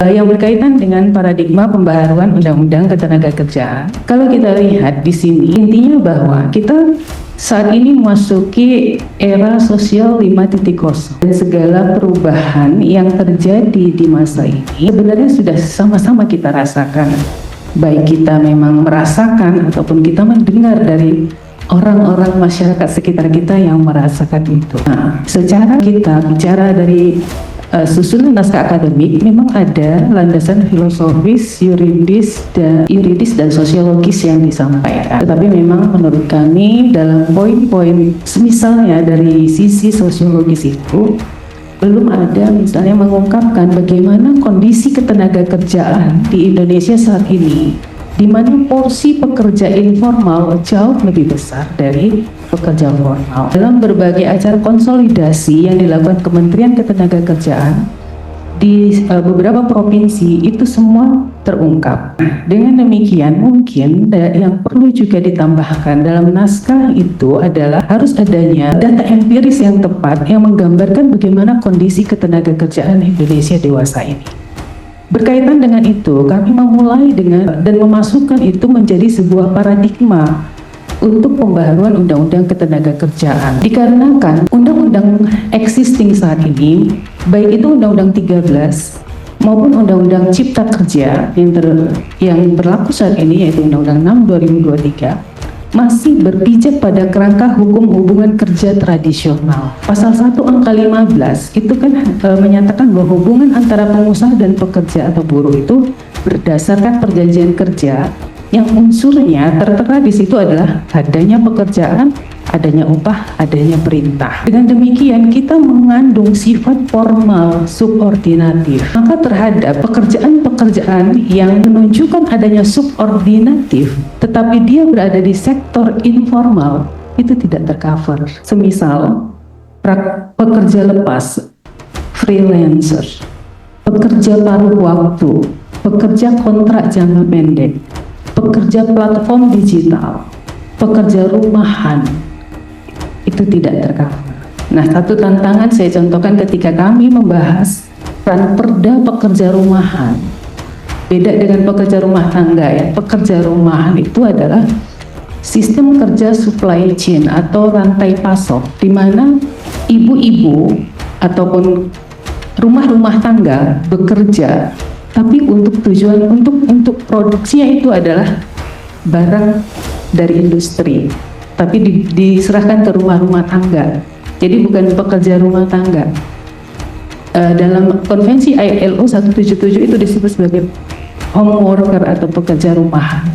Yang berkaitan dengan paradigma pembaharuan Undang-Undang Ketenagakerjaan. Kalau kita lihat di sini, intinya bahwa kita saat ini memasuki era sosial 5.0 dan segala perubahan yang terjadi di masa ini sebenarnya sudah sama-sama kita rasakan. Baik kita memang merasakan ataupun kita mendengar dari orang-orang masyarakat sekitar kita yang merasakan itu. Nah, secara kita bicara dari susunan naskah akademik, memang ada landasan filosofis, yuridis dan sosiologis yang disampaikan. Tetapi memang menurut kami dalam poin-poin misalnya dari sisi sosiologis itu belum ada misalnya mengungkapkan bagaimana kondisi ketenagakerjaan di Indonesia saat ini, di mana porsi pekerja informal jauh lebih besar dari pekerja formal. Dalam berbagai acara konsolidasi yang dilakukan Kementerian Ketenagakerjaan di beberapa provinsi itu semua terungkap. Dengan demikian mungkin yang perlu juga ditambahkan dalam naskah itu adalah harus adanya data empiris yang tepat yang menggambarkan bagaimana kondisi ketenagakerjaan Indonesia dewasa ini. Berkaitan dengan itu, kami memulai dengan dan memasukkan itu menjadi sebuah paradigma untuk pembaharuan Undang-Undang Ketenagakerjaan. Dikarenakan Undang-Undang existing saat ini, baik itu Undang-Undang 13 maupun Undang-Undang Cipta Kerja yang berlaku saat ini, yaitu Undang-Undang 6 2023, masih berpijak pada kerangka hukum hubungan kerja tradisional. Pasal 1 angka 15 itu kan menyatakan bahwa hubungan antara pengusaha dan pekerja atau buruh itu berdasarkan perjanjian kerja yang unsurnya tertera di situ adalah adanya pekerjaan, adanya upah, adanya perintah. Dengan demikian kita mengandung sifat formal subordinatif. Maka terhadap pekerjaan-pekerjaan yang menunjukkan adanya subordinatif, tetapi dia berada di sektor informal, itu tidak tercover. Semisal pekerja lepas, freelancer, pekerja paruh waktu, pekerja kontrak jangka pendek, pekerja platform digital, pekerja rumahan, itu tidak tercover. Nah, satu tantangan saya contohkan ketika kami membahas perda pekerja rumahan. Beda dengan pekerja rumah tangga ya. Pekerja rumahan itu adalah sistem kerja supply chain atau rantai pasok, di mana ibu-ibu ataupun rumah-rumah tangga bekerja, tapi untuk tujuan untuk produksinya itu adalah barang dari industri, tapi diserahkan ke rumah-rumah tangga. Jadi bukan pekerja rumah tangga. Dalam konvensi ILO 177 itu disebut sebagai home worker atau pekerja rumahan.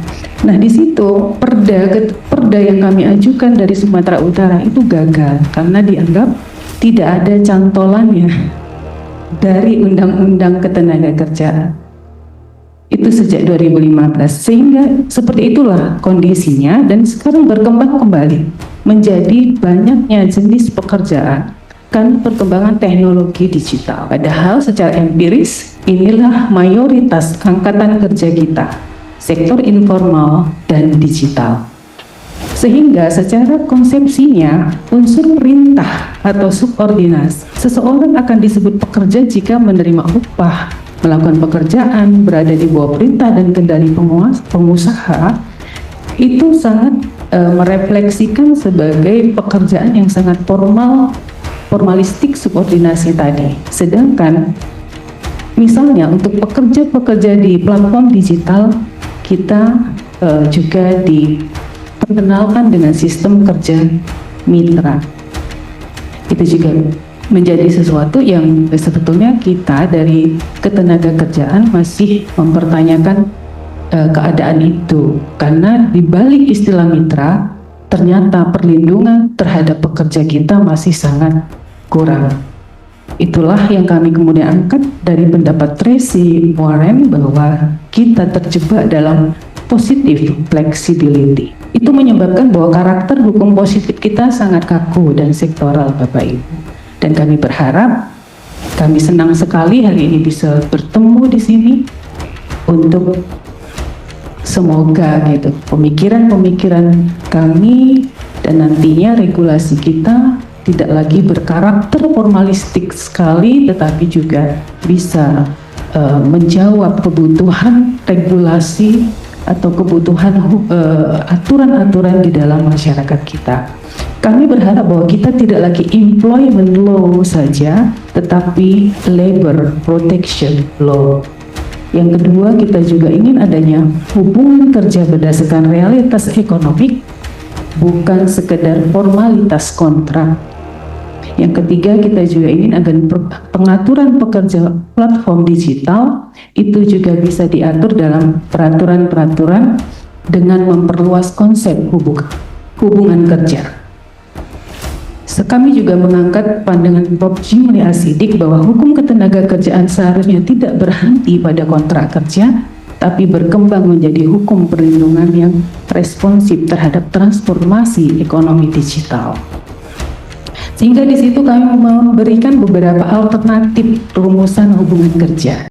Nah, di situ perda yang kami ajukan dari Sumatera Utara itu gagal karena dianggap tidak ada cantolannya dari Undang-Undang Ketenagakerjaan itu sejak 2015, sehingga seperti itulah kondisinya dan sekarang berkembang kembali menjadi banyaknya jenis pekerjaan karena perkembangan teknologi digital. Padahal secara empiris inilah mayoritas angkatan kerja kita, sektor informal dan digital. Sehingga secara konsepsinya unsur perintah atau subordinasi, seseorang akan disebut pekerja jika menerima upah, melakukan pekerjaan, berada di bawah perintah dan kendali pengusaha, itu sangat merefleksikan sebagai pekerjaan yang sangat formalistik subordinasi tadi. Sedangkan misalnya untuk pekerja-pekerja di platform digital, kita juga diperkenalkan dengan sistem kerja mitra. Itu juga menjadi sesuatu yang sebetulnya kita dari ketenagakerjaan masih mempertanyakan keadaan itu, karena di balik istilah mitra ternyata perlindungan terhadap pekerja kita masih sangat kurang. Itulah yang kami kemudian angkat dari pendapat Tracy Warren bahwa kita terjebak dalam positive flexibility. Itu menyebabkan bahwa karakter hukum positif kita sangat kaku dan sektoral, Bapak Ibu. Dan kami berharap, kami senang sekali hari ini bisa bertemu di sini untuk semoga gitu pemikiran-pemikiran kami dan nantinya regulasi kita tidak lagi berkarakter formalistik sekali, tetapi juga bisa menjawab kebutuhan regulasi atau kebutuhan aturan-aturan di dalam masyarakat kita. Kami berharap bahwa kita tidak lagi employment law saja, tetapi labor protection law. Yang kedua, kita juga ingin adanya hubungan kerja berdasarkan realitas ekonomi, bukan sekedar formalitas kontrak. Yang ketiga, kita juga ingin agar pengaturan pekerja platform digital itu juga bisa diatur dalam peraturan-peraturan dengan memperluas konsep hubungan kerja. Kami juga mengangkat pandangan Prof. Jimli Asidik bahwa hukum ketenagakerjaan seharusnya tidak berhenti pada kontrak kerja, tapi berkembang menjadi hukum perlindungan yang responsif terhadap transformasi ekonomi digital. Sehingga di situ kami memberikan beberapa alternatif rumusan hubungan kerja.